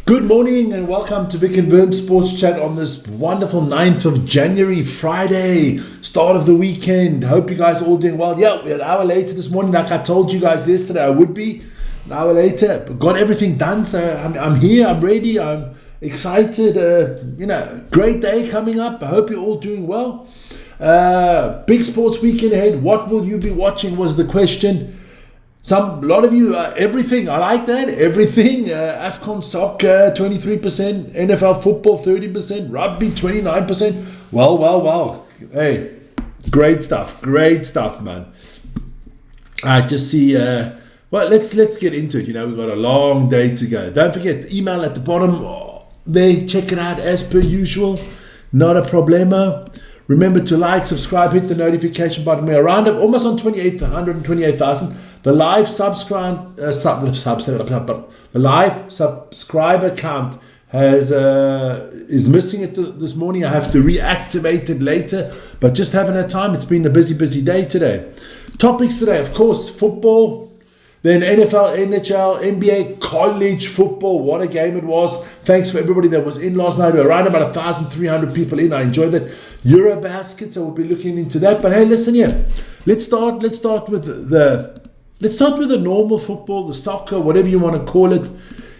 Good morning and welcome to Vic and Vern Sports Chat on this wonderful 9th of January, Friday, start of the weekend. Hope you guys are all doing well. Yeah, we're an hour later this morning, like I told you guys yesterday I would be. An hour later, got everything done, so I'm here, I'm ready, I'm excited. Great day coming up. I hope you're all doing well. Big sports weekend ahead. What will you be watching was the question. A lot of you, everything. I like that. Everything. AFCON soccer, 23%. NFL football, 30%. Rugby, 29%. Well. Hey, great stuff, man. I just see. Let's get into it. We've got a long day to go. Don't forget the email at the bottom. There, check it out as per usual. Not a problemo. Remember to like, subscribe, hit the notification button. We're around up almost on 128,000. The live subscriber count is missing it this morning. I have to reactivate it later, but just haven't had time. It's been a busy day today. Topics today, of course, football. Then NFL, NHL, NBA, college football. What a game it was. Thanks for everybody that was in last night. We were around about 1,300 people in. I enjoyed that. Eurobasket, so we'll be looking into that. But hey, listen here. Let's start with the normal football, the soccer, whatever you want to call it.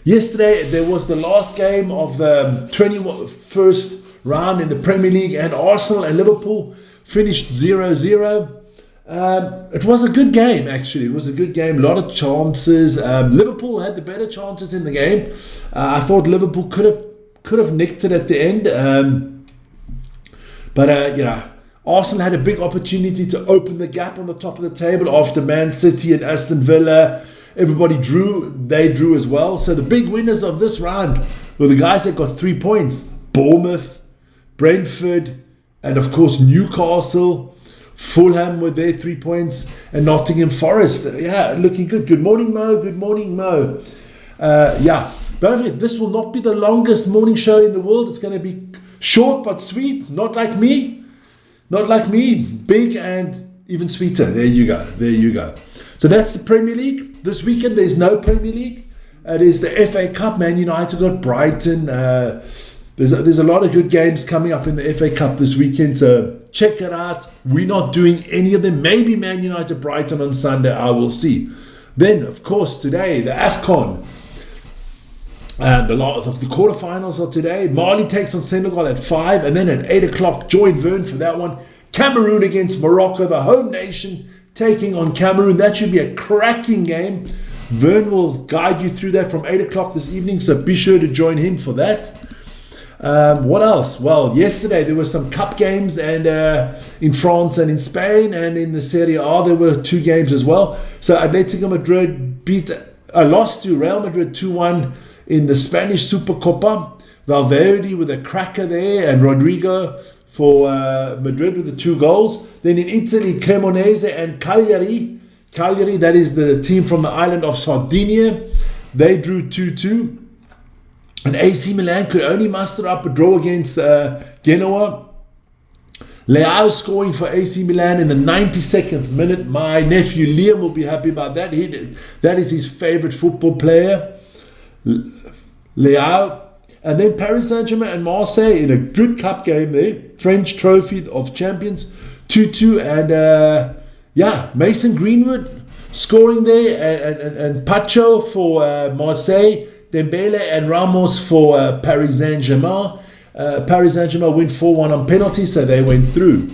Yesterday, there was the last game of the 21st round in the Premier League, and Arsenal and Liverpool finished 0-0. It was a good game, actually. It was a good game. A lot of chances. Liverpool had the better chances in the game. I thought Liverpool could have nicked it at the end. Arsenal had a big opportunity to open the gap on the top of the table after Man City and Aston Villa. Everybody drew. They drew as well. So the big winners of this round were the guys that got 3 points. Bournemouth, Brentford, and of course Newcastle. Fulham with their 3 points, and Nottingham Forest. Yeah, looking good. Good morning, Mo. But don't forget, this will not be the longest morning show in the world. It's going to be short but sweet. Not like me. Big and even sweeter. There you go. So that's the Premier League. This weekend, there's no Premier League. It is the FA Cup. Man United got Brighton. There's a lot of good games coming up in the FA Cup this weekend, so check it out. We're not doing any of them. Maybe Man United Brighton on Sunday. I will see. Then, of course, today, the AFCON. And the quarterfinals are today. Mali takes on Senegal at 5. And then at 8 o'clock, join Vern for that one. Cameroon against Morocco, the home nation, taking on Cameroon. That should be a cracking game. Vern will guide you through that from 8 o'clock this evening, so be sure to join him for that. What else? Well, yesterday there were some cup games, and in France and in Spain, and in the Serie A there were 2 games as well. So Atletico Madrid lost to Real Madrid 2-1 in the Spanish Supercopa. Valverde with a cracker there, and Rodrigo for Madrid with the 2 goals. Then in Italy, Cremonese and Cagliari, that is the team from the island of Sardinia, they drew 2-2. And AC Milan could only muster up a draw against Genoa. Leao scoring for AC Milan in the 92nd minute. My nephew Liam will be happy about that. That is his favorite football player, Leao. And then Paris Saint-Germain and Marseille in a good cup game there. French Trophy of Champions, 2-2. And Mason Greenwood scoring there. And Pacho for Marseille. Dembele and Ramos for Paris Saint-Germain. Paris Saint-Germain win 4-1 on penalties, so they went through.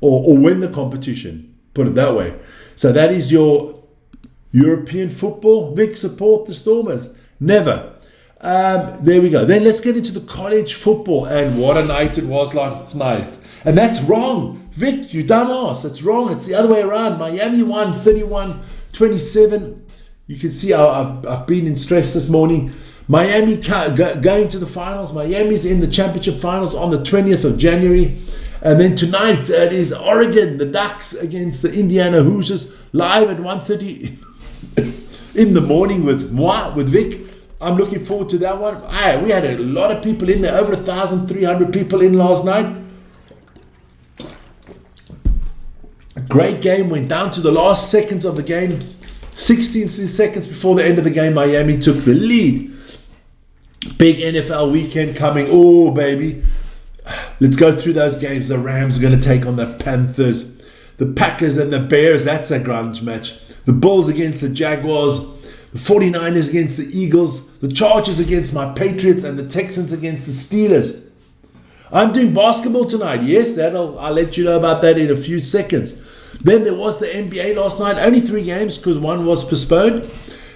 Or win the competition, put it that way. So that is your European football. Vic, support the Stormers. Never. There we go. Then let's get into the college football. And what a night it was last night. And that's wrong. Vic, you dumbass. It's wrong. It's the other way around. Miami won 31-27. You can see I've been in stress this morning. Miami going to the finals. Miami's in the championship finals on the 20th of January. And then tonight it is Oregon, the Ducks against the Indiana Hoosiers, live at 1:30 in the morning with Vic. I'm looking forward to that one. We had a lot of people in there, over 1,300 people in last night. Great game, went down to the last seconds of the game. 16 seconds before the end of the game, Miami took the lead. Big NFL weekend coming. Oh, baby. Let's go through those games. The Rams are going to take on the Panthers. The Packers and the Bears. That's a grunge match. The Bulls against the Jaguars. The 49ers against the Eagles. The Chargers against my Patriots. And the Texans against the Steelers. I'm doing basketball tonight. Yes, I'll let you know about that in a few seconds. Then there was the NBA last night. Only 3 games because one was postponed.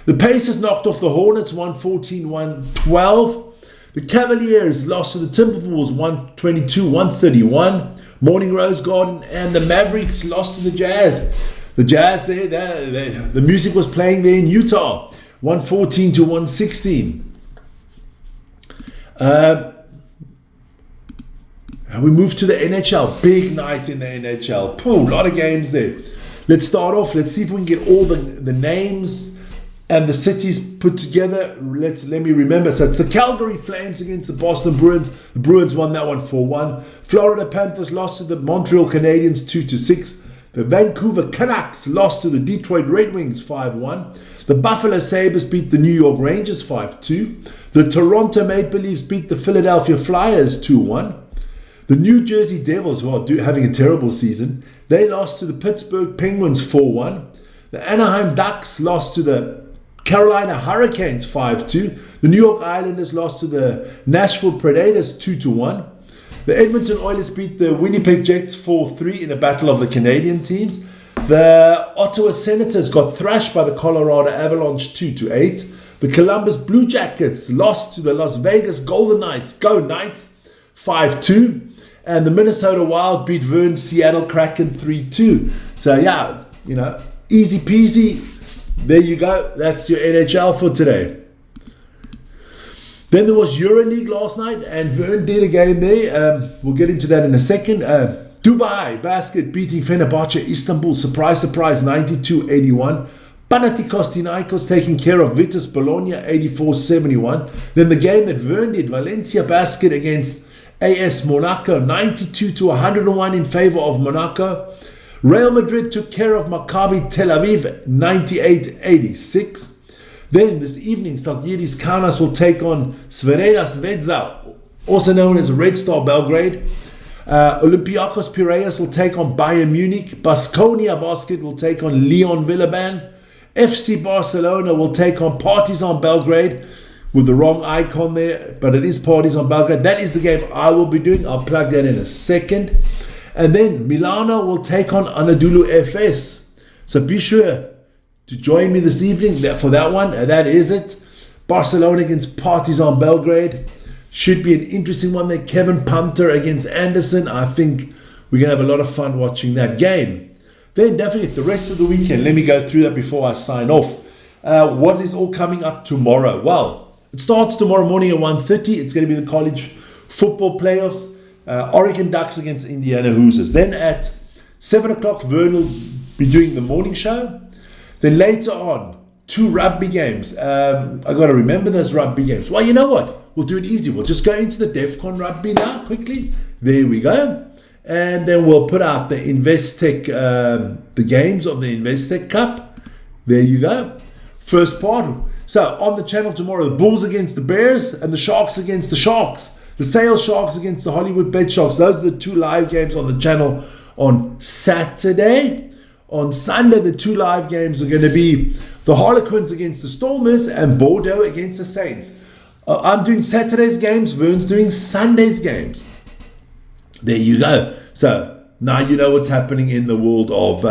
The Pacers knocked off the Hornets 114-112. The Cavaliers lost to the Timberwolves 122-131. Morning Rose Garden, and the Mavericks lost to the Jazz. The Jazz, the music was playing there in Utah, 114-116. And we move to the NHL. Big night in the NHL. A lot of games there. Let's start off. Let's see if we can get all the names and the cities put together. Let me remember. So it's the Calgary Flames against the Boston Bruins. The Bruins won that one 4-1. Florida Panthers lost to the Montreal Canadiens 2-6. The Vancouver Canucks lost to the Detroit Red Wings 5-1. The Buffalo Sabres beat the New York Rangers 5-2. The Toronto Maple Leafs beat the Philadelphia Flyers 2-1. The New Jersey Devils, who are having a terrible season, they lost to the Pittsburgh Penguins 4-1. The Anaheim Ducks lost to the Carolina Hurricanes 5-2. The New York Islanders lost to the Nashville Predators 2-1. The Edmonton Oilers beat the Winnipeg Jets 4-3 in a battle of the Canadian teams. The Ottawa Senators got thrashed by the Colorado Avalanche 2-8. The Columbus Blue Jackets lost to the Las Vegas Golden Knights, go Knights, 5-2. And the Minnesota Wild beat Vern's Seattle Kraken 3-2. So yeah, easy peasy. There you go. That's your NHL for today. Then there was EuroLeague last night, and Vern did a game there. We'll get into that in a second. Dubai Basket beating Fenerbahce Istanbul. Surprise, surprise, 92-81. Panathinaikos taking care of Vitus Bologna, 84-71. Then the game that Vern did, Valencia Basket against AS Monaco, 92-101 in favor of Monaco. Real Madrid took care of Maccabi Tel Aviv, 98-86. Then this evening, Zalgiris Kaunas will take on Zvezda Zvezda, also known as Red Star Belgrade. Olympiacos Piraeus will take on Bayern Munich. Baskonia Basket will take on Leon Villeban. FC Barcelona will take on Partizan Belgrade, with the wrong icon there, but it is Partizan Belgrade. That is the game I will be doing. I'll plug that in a second. And then Milano will take on Anadolu Efes. So be sure to join me this evening for that one. That is it. Barcelona against Partizan Belgrade. Should be an interesting one there. Kevin Punter against Anderson. I think we're going to have a lot of fun watching that game. Then don't forget the rest of the weekend. Let me go through that before I sign off. What is all coming up tomorrow? Well, it starts tomorrow morning at 1:30. It's going to be the college football playoffs. Oregon Ducks against Indiana Hoosiers. Then at 7 o'clock, Vern will be doing the morning show. Then later on, 2 rugby games. I got to remember those rugby games. Well, you know what? We'll do it easy. We'll just go into the DEFCON rugby now, quickly. There we go. And then we'll put out the Investec, the games of the Investec Cup. There you go. First part. So on the channel tomorrow, the Bulls against the Bears and the Sharks against the Sharks. The Sale Sharks against the Hollywood Bet Sharks. Those are the 2 live games on the channel on Saturday. On Sunday, the 2 live games are going to be the Harlequins against the Stormers and Bordeaux against the Saints. I'm doing Saturday's games. Vern's doing Sunday's games. There you go. So now you know what's happening in the world of...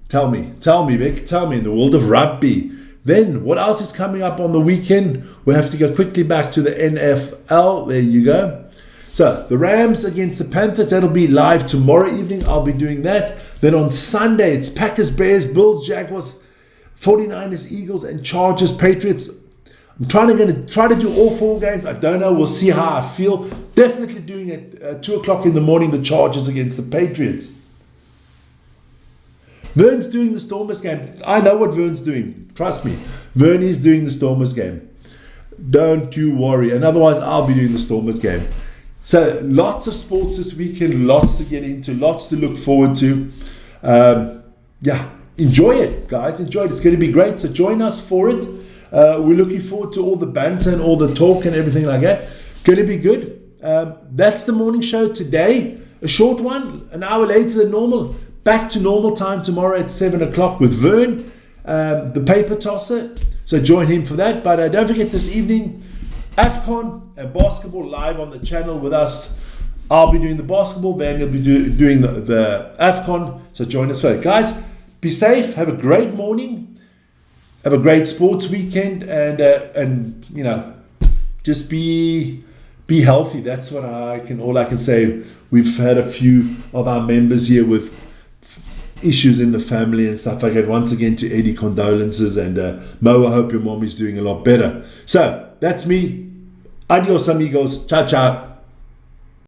Tell me, Vic. Tell me, in the world of rugby. Then, what else is coming up on the weekend? We have to go quickly back to the NFL. There you go. So, the Rams against the Panthers. That'll be live tomorrow evening. I'll be doing that. Then on Sunday, it's Packers, Bears, Bills, Jaguars, 49ers, Eagles, and Chargers, Patriots. I'm trying to do all 4 games. I don't know. We'll see how I feel. Definitely doing it at 2 o'clock in the morning, the Chargers against the Patriots. Vern's doing the Stormers game. I know what Vern's doing. Trust me. Vern is doing the Stormers game. Don't you worry. And otherwise, I'll be doing the Stormers game. So, lots of sports this weekend. Lots to get into. Lots to look forward to. Enjoy it, guys. Enjoy it. It's going to be great. So, join us for it. We're looking forward to all the banter and all the talk and everything like that. Going to be good. That's the morning show today. A short one, an hour later than normal. Back to normal time tomorrow at 7 o'clock with Vern, the paper tosser. So join him for that. But don't forget this evening, AFCON and basketball live on the channel with us. I'll be doing the basketball, Van will be doing the AFCON. So join us for that. Guys, be safe. Have a great morning. Have a great sports weekend. And you know, just be healthy. That's what all I can say. We've had a few of our members here with issues in the family and stuff like that. Once again, to Eddie, condolences. And Mo, I hope your mom is doing a lot better. So that's me. Adios, amigos. Ciao, ciao.